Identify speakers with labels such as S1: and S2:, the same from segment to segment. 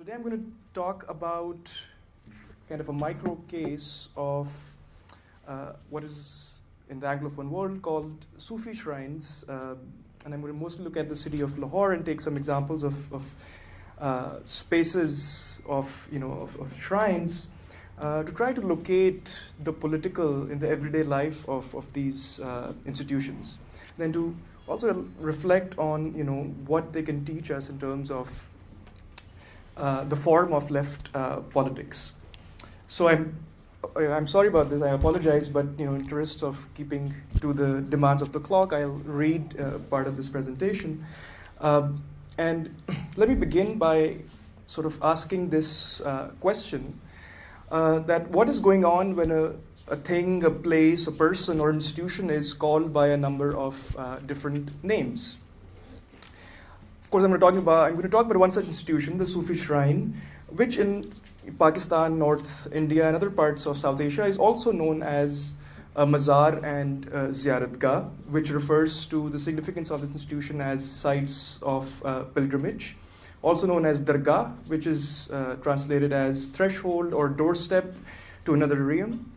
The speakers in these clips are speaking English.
S1: Today I'm going to talk about kind of a micro case of what is in the Anglophone world called Sufi shrines, and I'm going to mostly look at the city of Lahore and take some examples of spaces of shrines to try to locate the political in the everyday life of these institutions. Then to also reflect on what they can teach us in terms of the form of left politics. So I'm sorry about this. I apologize, but in interest of keeping to the demands of the clock, I'll read part of this presentation. And let me begin by sort of asking this question: that what is going on when a thing, a place, a person, or institution is called by a number of different names? Of course, I'm going to talk about one such institution, the Sufi shrine, which in Pakistan, North India, and other parts of South Asia is also known as a mazar and ziyaratgah, which refers to the significance of this institution as sites of pilgrimage, also known as dargah, which is translated as threshold or doorstep to another realm,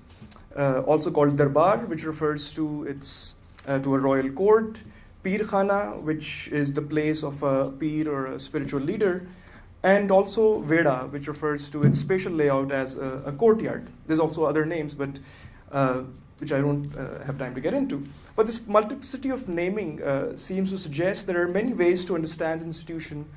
S1: also called darbar, which refers to a royal court, Pir Khana, which is the place of a pir or a spiritual leader, and also Veda, which refers to its spatial layout as a courtyard. There's also other names, but which I don't have time to get into. But this multiplicity of naming seems to suggest there are many ways to understand the institution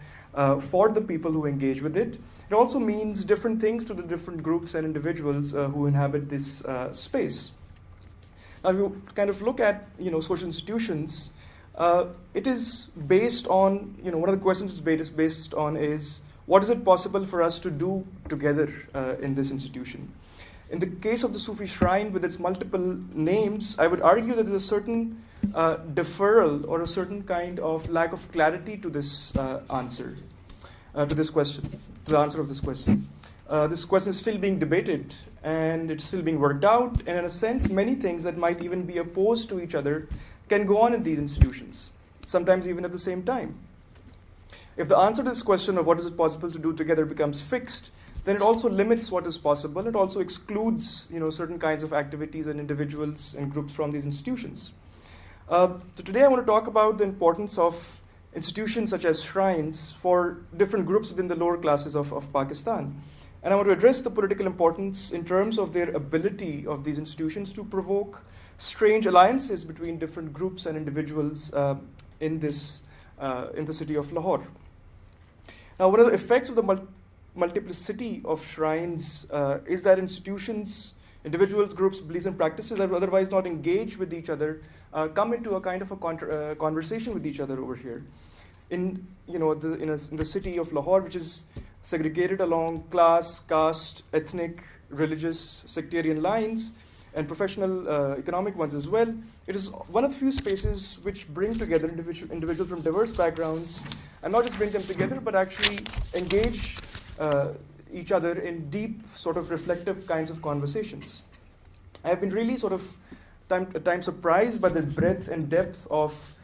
S1: for the people who engage with it. It also means different things to the different groups and individuals who inhabit this space. Now, if you kind of look at social institutions, it is based on one of the questions it's based on is what is it possible for us to do together in this institution? In the case of the Sufi shrine with its multiple names, I would argue that there's a certain deferral or a certain kind of lack of clarity to this answer, to this question, to the answer of this question. This question is still being debated and it's still being worked out, and in a sense, many things that might even be opposed to each other can go on in these institutions, sometimes even at the same time. If the answer to this question of what is it possible to do together becomes fixed, then it also limits what is possible. It also excludes certain kinds of activities and individuals and groups from these institutions. So today I want to talk about the importance of institutions such as shrines for different groups within the lower classes of Pakistan. And I want to address the political importance in terms of their ability of these institutions to provoke strange alliances between different groups and individuals in the city of Lahore. Now, one of the effects of the multiplicity of shrines is that institutions, individuals, groups, beliefs, and practices that would otherwise not engage with each other come into a kind of a conversation with each other over here. In the city of Lahore, which is segregated along class, caste, ethnic, religious, sectarian lines, and professional economic ones as well, it is one of the few spaces which bring together individuals from diverse backgrounds, and not just bring them together, but actually engage each other in deep, sort of reflective kinds of conversations. I have been really sort of at times surprised by the breadth and depth of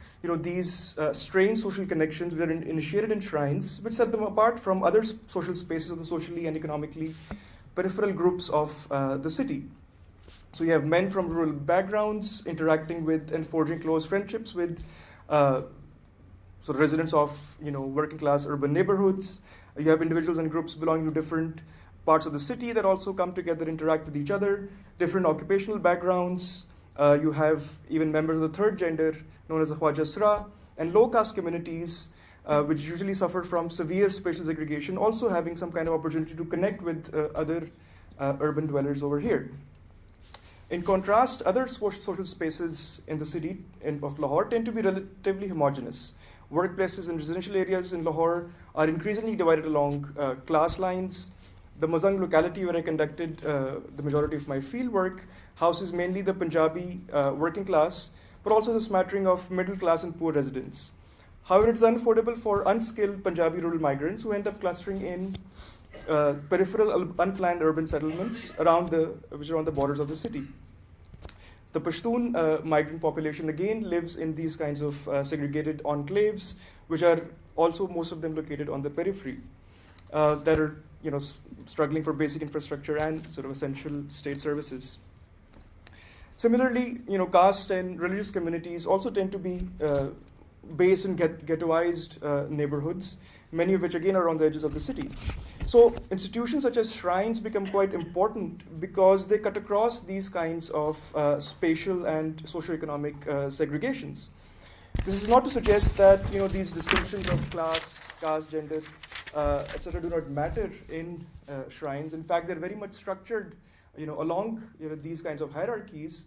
S1: these strange social connections that are initiated in shrines, which set them apart from other social spaces of the socially and economically peripheral groups of the city. So you have men from rural backgrounds interacting with and forging close friendships with residents of working class urban neighborhoods. You have individuals and groups belonging to different parts of the city that also come together, interact with each other, different occupational backgrounds. You have even members of the third gender, known as the Khwaja Sra, and low caste communities, which usually suffer from severe spatial segregation, also having some kind of opportunity to connect with other urban dwellers over here. In contrast, other social spaces in the city of Lahore tend to be relatively homogeneous. Workplaces and residential areas in Lahore are increasingly divided along class lines. The Mazang locality where I conducted the majority of my field work houses mainly the Punjabi working class, but also a smattering of middle class and poor residents. However, it's unaffordable for unskilled Punjabi rural migrants who end up clustering in peripheral unplanned urban settlements which are on the borders of the city. The Pashtun migrant population again lives in these kinds of segregated enclaves, which are also most of them located on the periphery. that are struggling for basic infrastructure and sort of essential state services. Similarly, caste and religious communities also tend to be based in ghettoized neighborhoods, many of which again are on the edges of the city. So institutions such as shrines become quite important because they cut across these kinds of spatial and socioeconomic segregations. This is not to suggest that these distinctions of class, caste, gender, etc. do not matter in shrines. In fact, they're very much structured, along these kinds of hierarchies.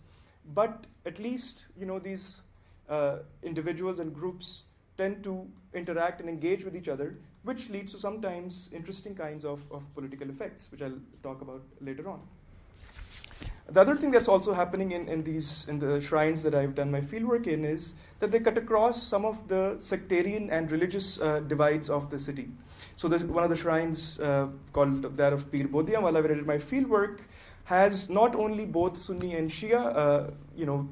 S1: But at least these individuals and groups tend to interact and engage with each other, which leads to sometimes interesting kinds of political effects, which I'll talk about later on. The other thing that's also happening in the shrines that I've done my fieldwork in is that they cut across some of the sectarian and religious divides of the city. So one of the shrines called that of Pir Bodhiamwala, where I did my fieldwork, has not only both Sunni and Shia,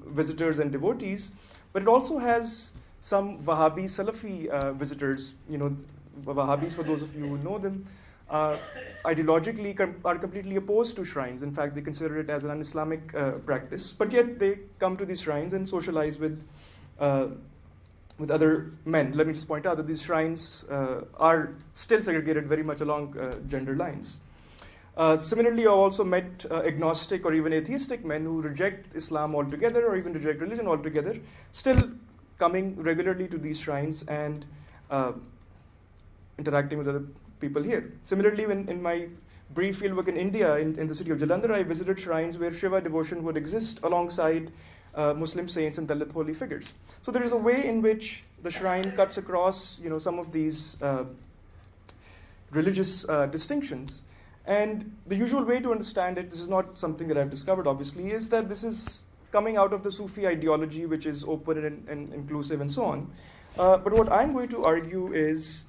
S1: visitors and devotees, but it also has some Wahhabi Salafi visitors. Wahhabis, for those of you who know them, ideologically are completely opposed to shrines. In fact, they consider it as an un-Islamic practice, but yet they come to these shrines and socialize with other men. Let me just point out that these shrines are still segregated very much along gender lines. Similarly, I've also met agnostic or even atheistic men who reject Islam altogether or even reject religion altogether, still coming regularly to these shrines and interacting with other people here. Similarly, in my brief fieldwork in India, in the city of Jalandhar, I visited shrines where Shiva devotion would exist alongside Muslim saints and Dalit holy figures. So there is a way in which the shrine cuts across, some of these religious distinctions. And the usual way to understand it, this is not something that I've discovered, obviously, is that this is coming out of the Sufi ideology, which is open and inclusive and so on. But what I'm going to argue is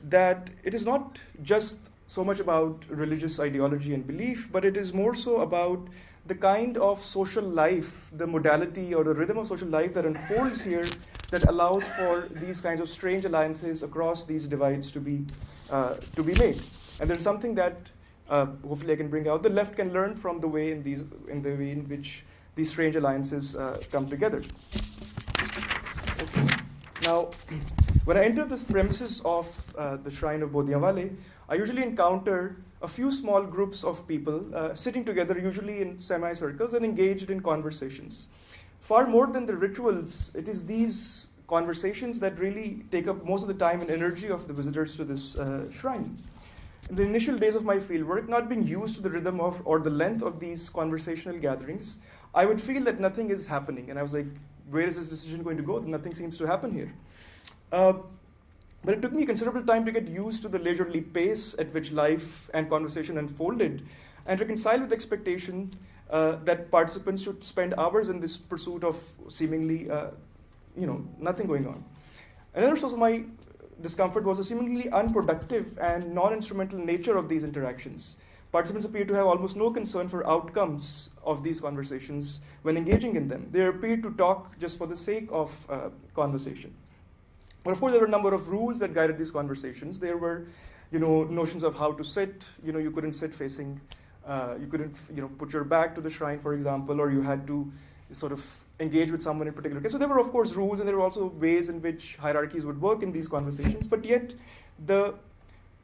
S1: that it is not just so much about religious ideology and belief, but it is more so about the kind of social life, the modality or the rhythm of social life that unfolds here that allows for these kinds of strange alliances across these divides to be made. And there's something that hopefully I can bring out. The left can learn from the way in which these strange alliances come together. Okay. Now, when I enter the premises of the shrine of Bodhiamwala, I usually encounter a few small groups of people sitting together, usually in semicircles, and engaged in conversations. Far more than the rituals, it is these conversations that really take up most of the time and energy of the visitors to this shrine. In the initial days of my fieldwork, not being used to the rhythm of or the length of these conversational gatherings, I would feel that nothing is happening. And I was like, where is this decision going to go? Nothing seems to happen here. But it took me considerable time to get used to the leisurely pace at which life and conversation unfolded and reconcile with the expectation that participants should spend hours in this pursuit of seemingly, nothing going on. Another source of my discomfort was the seemingly unproductive and non-instrumental nature of these interactions. Participants appear to have almost no concern for outcomes of these conversations when engaging in them. They appear to talk just for the sake of conversation. But of course, there were a number of rules that guided these conversations. There were, notions of how to sit. You couldn't sit facing, you couldn't, put your back to the shrine, for example, or you had to sort of engage with someone in particular case. So there were, of course, rules, and there were also ways in which hierarchies would work in these conversations. But yet, there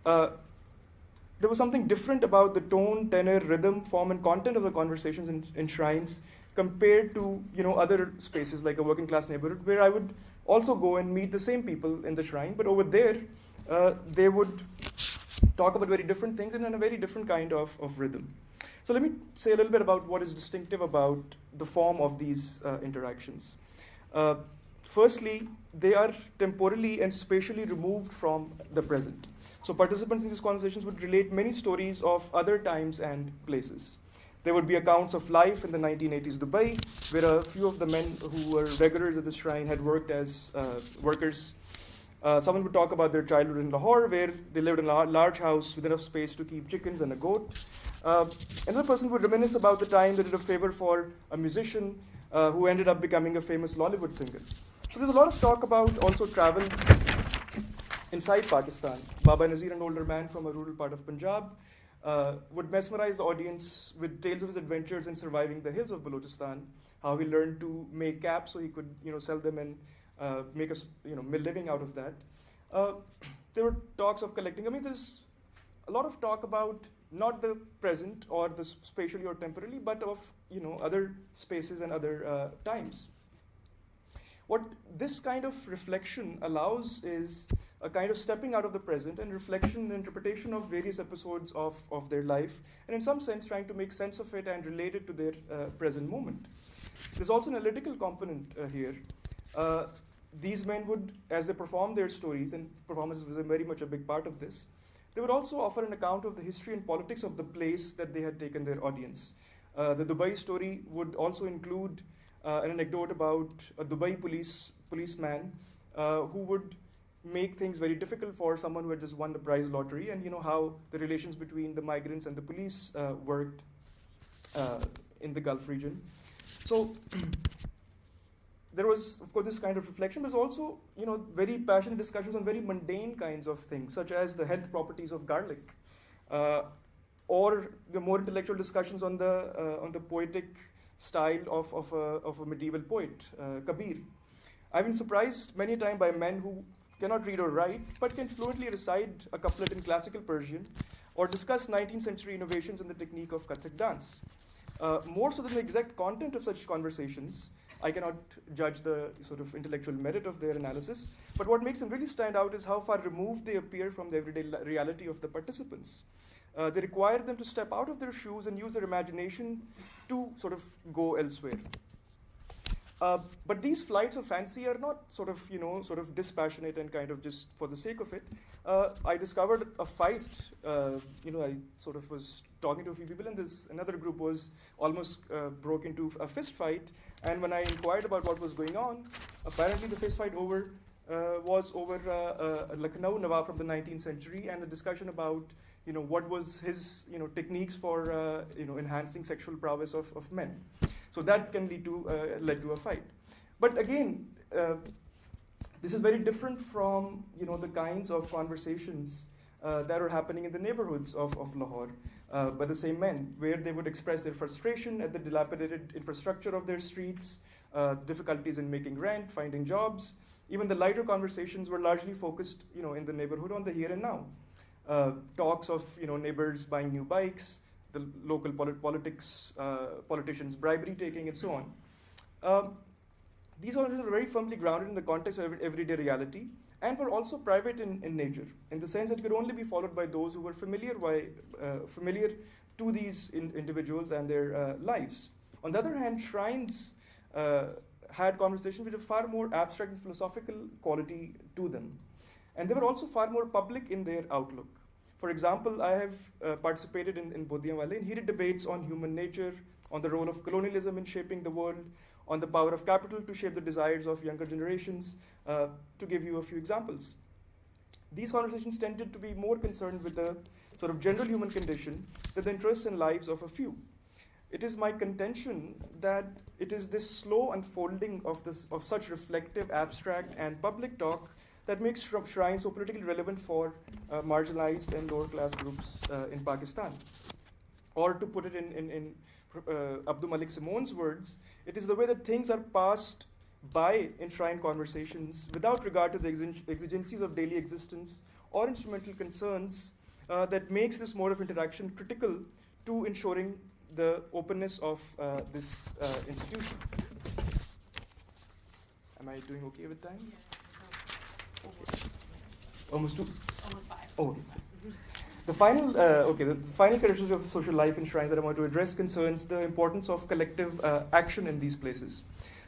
S1: was something different about the tone, tenor, rhythm, form, and content of the conversations in shrines compared to other spaces like a working class neighborhood where I would also go and meet the same people in the shrine. But over there, they would talk about very different things and in a very different kind of rhythm. So let me say a little bit about what is distinctive about the form of these interactions. Firstly, they are temporally and spatially removed from the present. So participants in these conversations would relate many stories of other times and places. There would be accounts of life in the 1980s Dubai, where a few of the men who were regulars at the shrine had worked as workers. Someone would talk about their childhood in Lahore, where they lived in a large house with enough space to keep chickens and a goat. Another person would reminisce about the time they did a favor for a musician who ended up becoming a famous Lollywood singer. So there's a lot of talk about also travels inside Pakistan. Baba Nazir, an older man from a rural part of Punjab, would mesmerize the audience with tales of his adventures in surviving the hills of Balochistan, how he learned to make caps so he could, sell them and make a, living out of that. There were talks of collecting. I mean, there's a lot of talk about not the present or the spatially or temporally, but of, other spaces and other times. What this kind of reflection allows is a kind of stepping out of the present and reflection and interpretation of various episodes of their life, and in some sense trying to make sense of it and relate it to their present moment. There's also an analytical component here. These men would, as they perform their stories, and performance was very much a big part of this, they would also offer an account of the history and politics of the place that they had taken their audience. The Dubai story would also include an anecdote about a Dubai policeman who would make things very difficult for someone who had just won the prize lottery, and how the relations between the migrants and the police worked in the Gulf region. So there was, of course, this kind of reflection. There's also, very passionate discussions on very mundane kinds of things, such as the health properties of garlic, or the more intellectual discussions on the poetic style of a medieval poet, Kabir. I've been surprised many a time by men who cannot read or write, but can fluently recite a couplet in classical Persian, or discuss 19th century innovations in the technique of Kathak dance. More so than the exact content of such conversations, I cannot judge the sort of intellectual merit of their analysis, but what makes them really stand out is how far removed they appear from the everyday reality of the participants. They require them to step out of their shoes and use their imagination to sort of go elsewhere. But these flights of fancy are not sort of dispassionate and kind of just for the sake of it. I discovered a fight. I sort of was talking to a few people, and this another group was almost broke into a fist fight. And when I inquired about what was going on, apparently the fist fight was over a Lucknow Nawab from the 19th century, and the discussion about what was his techniques for enhancing sexual prowess of men. So that can led to a fight. But again, this is very different from the kinds of conversations that are happening in the neighborhoods of Lahore by the same men, where they would express their frustration at the dilapidated infrastructure of their streets, difficulties in making rent, finding jobs. Even the lighter conversations were largely focused in the neighborhood on the here and now. Talks of neighbors buying new bikes, the local politicians' bribery taking, and so on. These are very firmly grounded in the context of everyday reality, and were also private in nature, in the sense that it could only be followed by those who were familiar to these individuals and their lives. On the other hand, shrines had conversations which are far more abstract and philosophical quality to them. And they were also far more public in their outlook. For example, I have participated in Bodhianwale in heated debates on human nature, on the role of colonialism in shaping the world, on the power of capital to shape the desires of younger generations, to give you a few examples. These conversations tended to be more concerned with the sort of general human condition than the interests and lives of a few. It is my contention that it is this slow unfolding of such reflective, abstract, and public talk that makes shrines so politically relevant for marginalized and lower class groups in Pakistan. Or to put it in Abdul Malik Simon's words, it is the way that things are passed by in shrine conversations without regard to the exigencies of daily existence or instrumental concerns that makes this mode of interaction critical to ensuring the openness of this institution. Am I doing okay with time?
S2: Yeah.
S1: Okay. Almost 2?
S2: Almost 5.
S1: Oh, okay. The final characteristic of social life in shrines that I want to address concerns the importance of collective action in these places.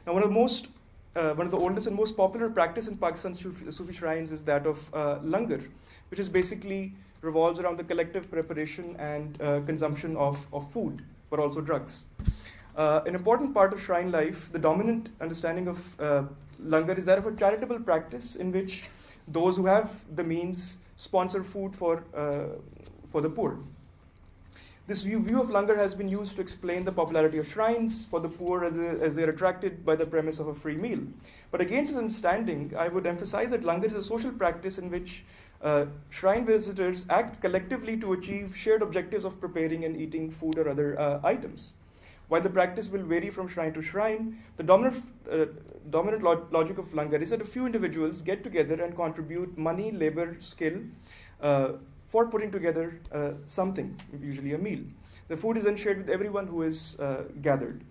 S1: Now, one of the oldest and most popular practice in Pakistan's Sufi shrines is that of langar, which is basically revolves around the collective preparation and consumption of food, but also drugs. An important part of shrine life, the dominant understanding of langar is that of a charitable practice in which those who have the means sponsor food for the poor. This view of langar has been used to explain the popularity of shrines for the poor as they are attracted by the premise of a free meal. But against this understanding, I would emphasize that langar is a social practice in which shrine visitors act collectively to achieve shared objectives of preparing and eating food or other items. While the practice will vary from shrine to shrine, the dominant logic of langar is that a few individuals get together and contribute money, labor, skill, for putting together something, usually a meal. The food is then shared with everyone who is gathered.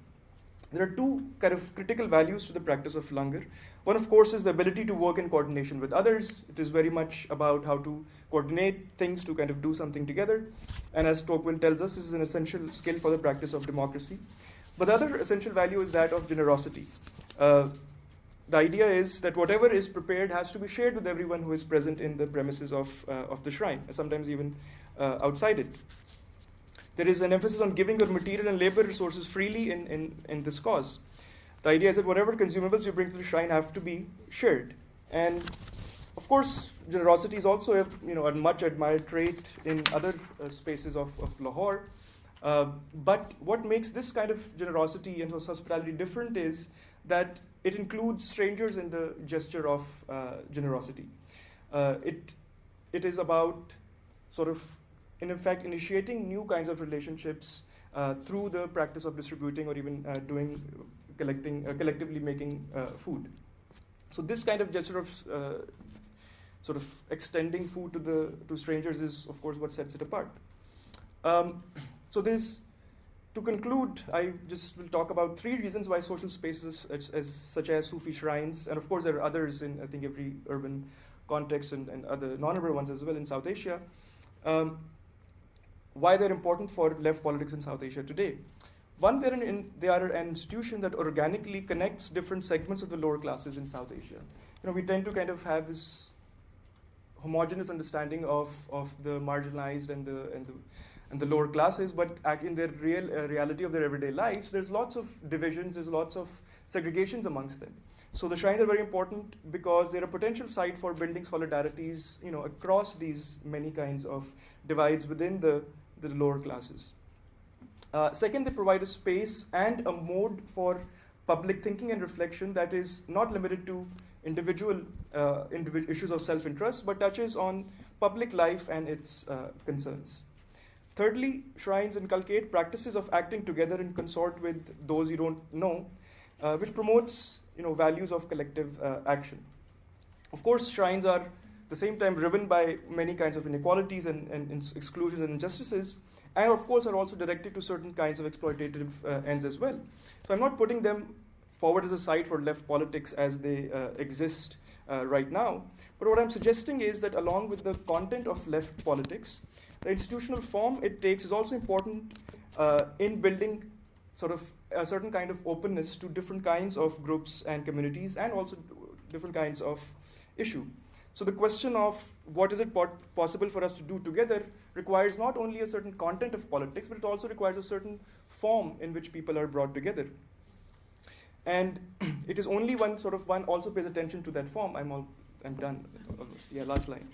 S1: There are two kind of critical values to the practice of langar. One, of course, is the ability to work in coordination with others. It is very much about how to coordinate things to kind of do something together. And as Tocqueville tells us, this is an essential skill for the practice of democracy. But the other essential value is that of generosity. The idea is that whatever is prepared has to be shared with everyone who is present in the premises of the shrine, sometimes even outside it. There is an emphasis on giving your material and labor resources freely in this cause. The idea is that whatever consumables you bring to the shrine have to be shared. And of course, generosity is also a much admired trait in other spaces of Lahore. But what makes this kind of generosity and hospitality different is that it includes strangers in the gesture of generosity. It is about sort of, in effect, initiating new kinds of relationships through the practice of distributing or even collectively making food. So this kind of gesture of sort of extending food to strangers is, of course, what sets it apart. To conclude, I just will talk about three reasons why social spaces such as Sufi shrines, and of course there are others in, I think, every urban context and other non-urban ones as well in South Asia, why they're important for left politics in South Asia today. One, they are an institution that organically connects different segments of the lower classes in South Asia. We tend to kind of have this homogeneous understanding of the marginalized and the lower classes, but in their reality of their everyday lives, there's lots of divisions, there's lots of segregations amongst them. So the shrines are very important because they're a potential site for building solidarities, across these many kinds of divides within the lower classes. Second, they provide a space and a mode for public thinking and reflection that is not limited to individual issues of self-interest, but touches on public life and its concerns. Thirdly, shrines inculcate practices of acting together in consort with those you don't know, which promotes values of collective action. Of course, shrines are at the same time driven by many kinds of inequalities and exclusions and injustices, and of course are also directed to certain kinds of exploitative ends as well. So I'm not putting them forward as a site for left politics as they exist right now, but what I'm suggesting is that along with the content of left politics, the institutional form it takes is also important in building sort of a certain kind of openness to different kinds of groups and communities and also different kinds of issue. So the question of what is it possible for us to do together requires not only a certain content of politics, but it also requires a certain form in which people are brought together. And it is only when one also pays attention to that form. I'm done almost. Yeah, last line.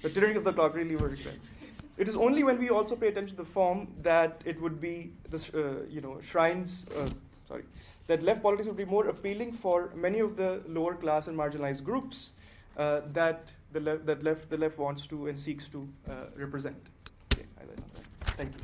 S1: the tyranny of the clock really works well. It is only when we also pay attention to the form that it would be shrines. That left politics would be more appealing for many of the lower class and marginalized groups that the left wants to and seeks to represent. Okay, thank you.